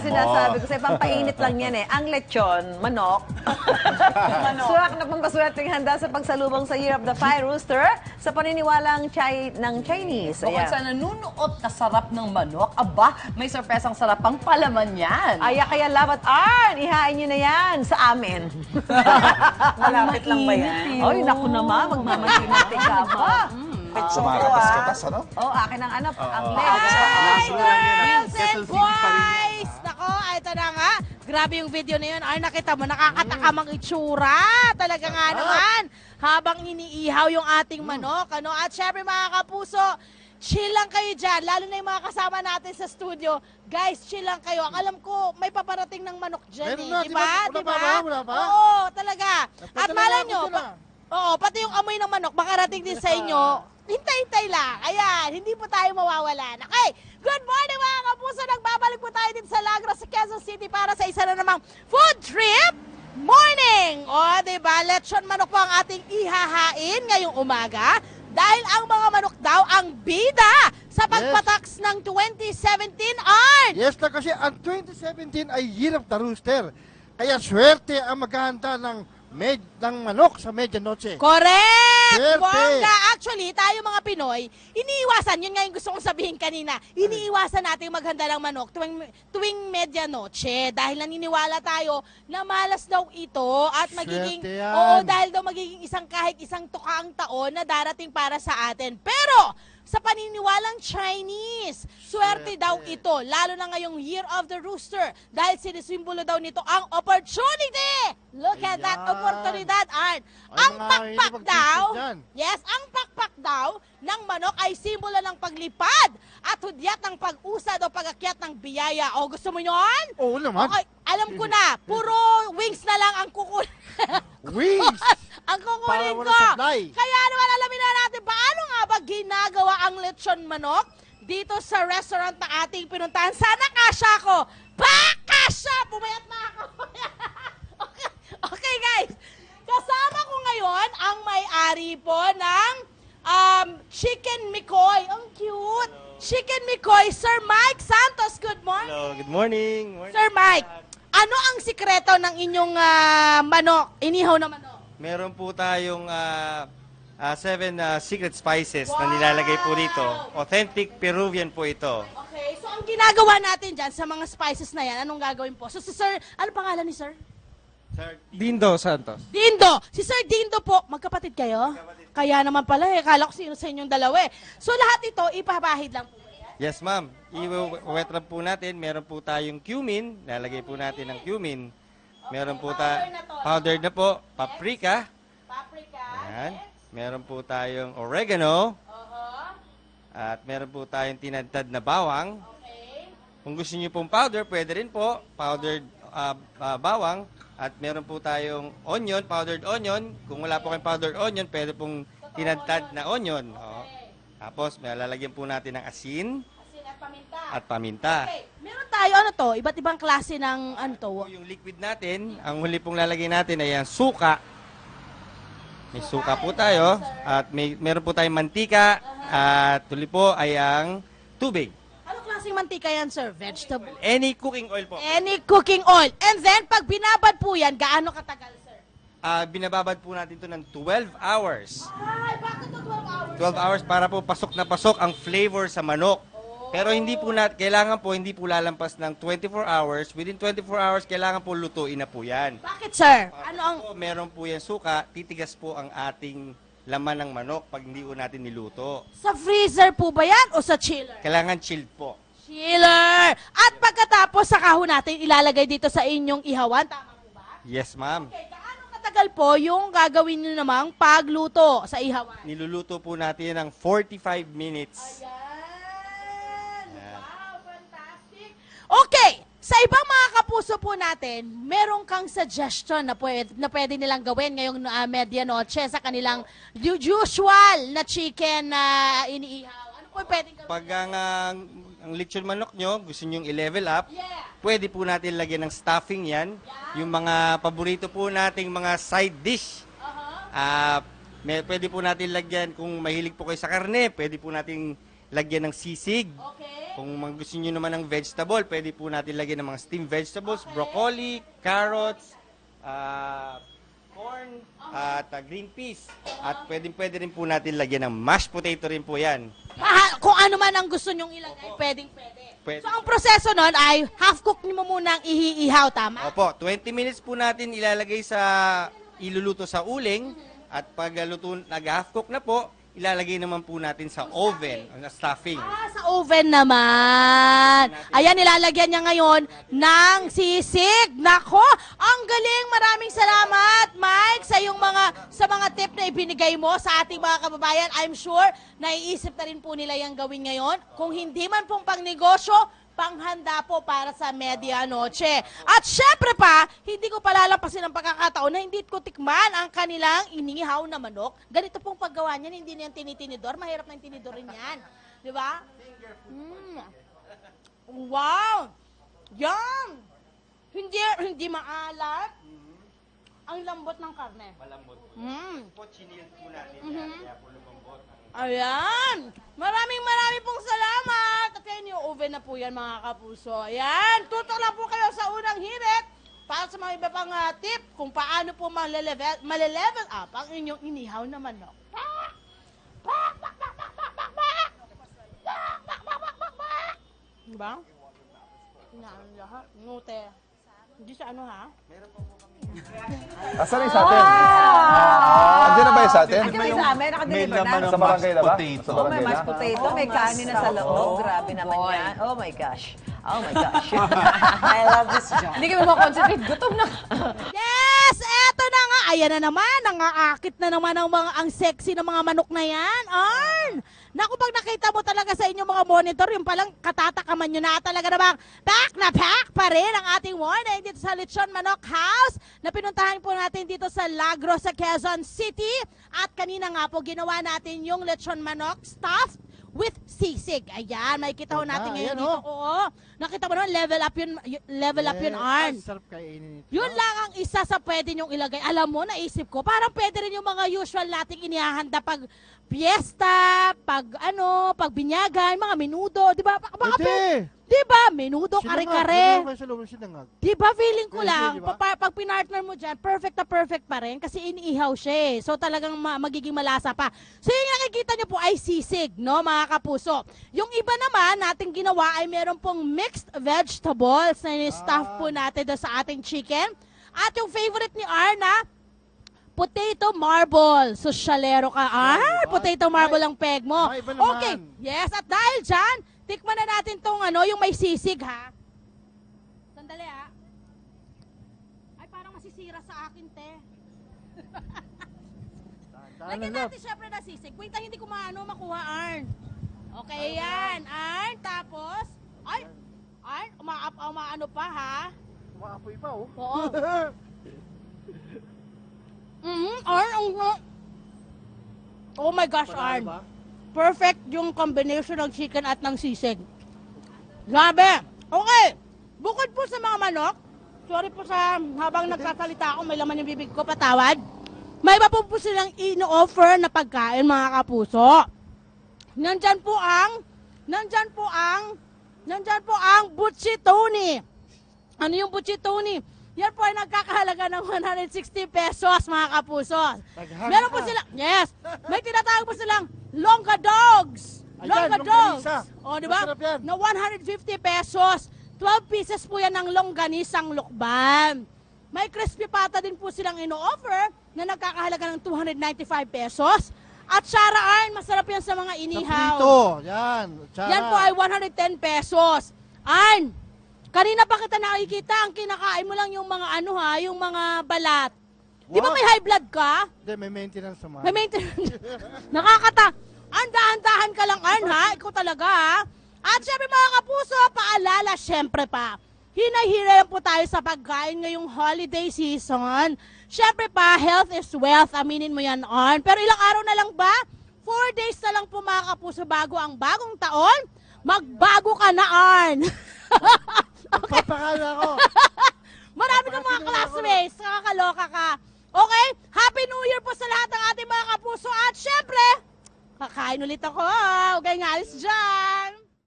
sinasabi ko sa'yo, pampainit lang yan eh. Ang lechon, manok. Suwak na pampaswerteng handa sa pagsalubong sa Year of the Fire Rooster sa paniniwalang ng Chinese. Bukod sa nanunuot na sarap ng manok, aba, may sorpresang sarap pang palaman yan. Kaya Love at Art, ihain nyo na yan sa amin. Malapit lang ba yan? Ay, naku naman, magmamantinati ka pa. Sumakatas ka tas, ano? Akin ang anak, ang Girls and boys! Nako, ito na nga. Grabe yung video na yun. Ay, nakita mo, nakakatakamang itsura. Talaga nga naman. Habang iniihaw yung ating manok. Ano? At syempre mga kapuso, chill lang kayo dyan. Lalo na yung mga kasama natin sa studio. Guys, chill lang kayo. Ang alam ko, may paparating ng manok dyan eh. Diba? Diba? Oo, talaga. At malay nyo, pati yung amoy ng manok, makarating din sa inyo. Hintay-hintay lang. Ayan, hindi po tayo mawawalan. Okay, good morning mga kapuso. Nagbabalik po tayo din sa Lagros, sa Quezon City para sa isa na namang food trip morning. O, diba? Lechon manok po ang ating ihahain ngayong umaga. Dahil ang mga manok daw ang bida sa pagpataks ng 2017 art. Yes na kasi ang 2017 ay Year of the Rooster. Kaya swerte ang maghahanda ng manok sa medianoche. Correct! Swerte! Bongga! Actually, tayo mga Pinoy, iniiwasan, yun nga yung gusto kong sabihin kanina, iniiwasan natin maghanda ng manok tuwing medianoche dahil naniniwala tayo na malas daw ito at magiging, dahil daw magiging kahit isang tukaang taon na darating para sa atin. Pero, sa paniniwalang Chinese, swerte daw ito, lalo na ngayong Year of the Rooster dahil sinisimbolo daw nito ang opportunity. Look at that oportunidad, Art. Ang pakpak daw, ang pakpak daw ng manok ay simbolo ng paglipad at hudyat ng pag-usad o pag-akyat ng biyaya. O gusto mo yun? Oo naman. Okay, alam ko na, puro wings na lang ang kukunin. Wings! Ang kukunin ko. Supply. Kaya naman alamin na natin, paano nga ba ginagawa ang lechon manok dito sa restaurant na ating pinuntahan? Sana kasya ko. Kasya! Pumayat na ako. Okay guys, kasama ko ngayon ang may-ari po ng Chicken Mikoy. Ang cute. Chicken Mikoy. Sir Mike Santos, good morning. Hello, good morning. Sir Mike, ano ang sikreto ng inyong manok, inihaw na manok? Meron po tayong 7 secret spices na nilalagay po dito. Authentic Peruvian po ito. Okay, so ang ginagawa natin dyan sa mga spices na yan, anong gagawin po? So si Sir, ano pangalan ni Sir? Sir Dindo Santos. Dindo! Si Sir Dindo po, magkapatid kayo? Kaya naman pala kala ko sino sa inyong dalawa eh. So lahat ito, ipapahid lang po. Yes, ma'am. I-wet wrap po natin. Meron po tayong cumin. Lalagay po natin ng cumin. Meron po powdered na po. Paprika. Ayan. Meron po tayong oregano. At meron po tayong tinadtad na bawang. Kung gusto niyo pong powder, pwede rin po. Powdered bawang. At meron po tayong onion, powdered onion. Kung wala po kayong powdered onion, pwede pong tinadtad na onion. Tapos, may lalagyan po natin ng asin. At paminta. Okay. Meron tayo, iba't ibang klase ng Yung liquid natin, ang huli pong lalagay natin ay ang suka. May suka po tayo. At meron po tayong mantika. At huli po ay ang tubig. Ano klaseng mantika yan, sir? Vegetable? Any cooking oil po. Any cooking oil. And then, pag binabad po yan, gaano katagal, sir? Binababad po natin ito ng 12 hours. Ay, bakit 12 hours? 12 hours para po pasok na pasok ang flavor sa manok. Pero hindi po kailangan po hindi po lalampas ng 24 hours. Within 24 hours, kailangan po lutuin na po yan. Bakit, sir? Ano ang... Meron po yan suka, titigas po ang ating laman ng manok pag hindi po natin niluto. Sa freezer po ba yan o sa chiller? Kailangan chilled po. Chiller! At pagkatapos sa kahon natin, ilalagay dito sa inyong ihawan. Tama po ba? Yes, ma'am. Okay, gaano katagal po yung gagawin nyo namang pagluto sa ihawan? Niluluto po natin ng 45 minutes. Ayan! Wow, fantastic! Okay! Sa ibang mga kapuso po natin, meron kang suggestion na pwede nilang gawin ngayong medianoche sa kanilang usual na chicken na iniihaw. Ano po pwedeng gawin? Pag ang lechon manok nyo, gusto nyo i-level up, pwede po natin lagyan ng stuffing yan. Yung mga paborito po nating mga side dish. Pwede po natin lagyan, kung mahilig po kayo sa karne, pwede po natin lagyan ng sisig. Okay. Kung gusto nyo naman ng vegetable, pwede po natin lagyan ng mga steamed vegetables, broccoli, carrots, corn, at green peas. At pwede rin po natin lagyan ng mashed potato rin po yan. Kung ano man ang gusto nyong ilagay, pwede. Pwede. So, ang proseso nun ay half-cook nyo mo munang ihiihaw, tama? Opo, 20 minutes po natin ilalagay iluluto sa uling. At pag nag-half cook na po, ilalagay naman po natin sa oven, na stuffing. Sa oven naman. Ayan, nilalagyan niya ngayon ng sisig. Nako, ang galing. Maraming salamat, Mike, sa mga tip na ibinigay mo sa ating mga kababayan. I'm sure naiisip na rin po nila yung gawin ngayon. Kung hindi man pong pangnegosyo, panghanda po para sa medianoche. At syempre pa, hindi ko palalampasin ang pagkakataon na hindi ko tikman ang kanilang inihaw na manok. Ganito pong paggawa niyan, hindi na yan tinitinidor. Mahirap na yung tinidorin yan. Di ba? Wow! Yum! Hindi maalat. Ang lambot ng karne. Malambot. Po, chinil po natin yan, kaya po lumambot. Ayan! Maraming pong salamat! At yan yung oven na po yan, mga kapuso. Ayan! Tutok lang po kayo sa unang hirit para sa mga iba pang tip kung paano po malelevel up ang inyong inihaw na manok. Diba? Inaano lahat. Ngute. Hindi siya ano ha? Asan yung sa atin? Andiyan na ba yung sa atin? Andiyan ba yung sa amin? Nakadeliver na? Sa barangay na ba? Sa Oh, may barangay mashed na? potato, may kanin na sa loob. Grabe naman yan. Oh my gosh. Oh my gosh. I love this job. Hindi kami makonsentrate. Gutom na. Yes! Eto na nga! Ayan na naman! Nangaakit na naman ang sexy ng mga manok na yan. Arn! Naku, pag nakita mo talaga sa inyong mga monitor, yung palang katatakaman nyo na talaga namang pack na pack pa rin ang ating morning dito sa Lechon Manok House na pinuntahan po natin dito sa Lagro sa Quezon City. At kanina nga po, ginawa natin yung Lechon Manok stuffed with sisig. Ayan, makikita ho natin ngayon dito. Oo. Nakita mo naman, level up yun, Arn. Sarap kainin ito. Yun lang ang isa sa pwede nyong ilagay. Alam mo, naisip ko, parang pwede rin yung mga usual nating inihahanda pag piyesta, pag binyagan, mga menudo, di ba? Pwede! Di ba? Menudo, kare-kare. Di ba? Feeling ko Pwede, lang, di ba? pag pinartner mo dyan, perfect na perfect pa rin kasi iniihaw siya eh. So talagang magiging malasa pa. So yung nakikita nyo po ay sisig, no mga kapuso. Yung iba naman natin ginawa ay meron pong mixed vegetables na stuff po natin doon sa ating chicken. At yung favorite ni Arna, potato marble. So, syalero ka. Potato marble ang peg mo. Iba naman. Okay. Yes, at dahil dyan, tikman na natin tong yung may sisig, ha? Sandali, ha? Ay, parang masisira sa akin, te. Lagyan natin syempre na sisig. Wait, hindi ko makuha, Arn. Okay, yan. Arn, tapos, Arn, umaano pa, ha? Umaapoy pa, oh. Oo. Arn, oh my gosh, Arn. Perfect yung combination ng chicken at ng sisig. Grabe. Okay. Bukod po sa mga manok, sorry po sa habang nagsasalita ako, may laman yung bibig ko, patawad. May iba po silang ino-offer na pagkain, mga kapuso. Nandyan po ang Buchitoni. Ano yung Buchitoni? Yan po ay nagkakahalaga ng 160 pesos, mga kapuso. Meron po sila, yes, may tinatawag po silang Longa Dogs. Longa Dogs. O, di ba? Na 150 pesos. 12 pieces po yan ng longganisang lukban. May crispy pata din po silang ino-offer na nagkakahalaga ng 295 pesos. At Chara Arn, masarap yan sa mga inihaw. Ito, yan. Yan po ay 110 pesos. Arn, kanina pa kita nakikita, ang kinakain mo lang yung mga yung mga balat. Di ba may high blood ka? Hindi, may maintenance naman. May maintenance. Andahan-dahan ka lang, Arn, ha? Ikaw talaga, ha? At syempre, mga kapuso, paalala, syempre pa. Hinay-hinay po tayo sa pagkain ngayong holiday season. Syempre pa, health is wealth. Aminin mo yan, Arn. Pero ilang araw na lang ba? 4 days na lang po, mga kapuso, bago ang bagong taon. Magbago ka na, Arn. Okay. Papakala ako. Marami kang mga classmates. Nakakaloka ka. Okay? Happy New Year po sa lahat ng ating mga kapuso. At syempre, Kakain ulit ako. Huwag kayong alis dyan.